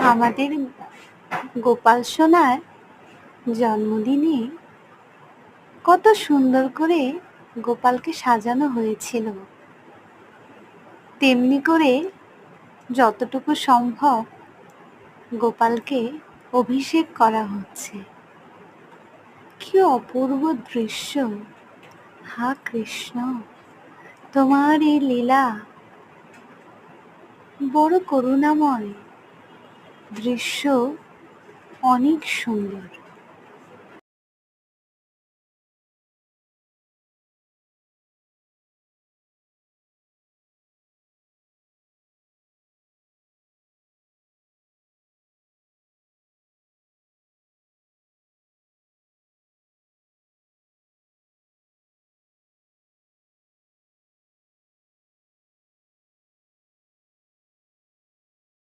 আমাদের গোপাল সোনার জন্মদিনে কত সুন্দর করে গোপালকে সাজানো হয়েছিল। তেমনি করে যতটুকু সম্ভব গোপালকে অভিষেক করা হচ্ছে। কি অপূর্ব দৃশ্য! হা কৃষ্ণ, তোমার এই লীলা বড় করুণাময়, দৃশ্য অনেক সুন্দর।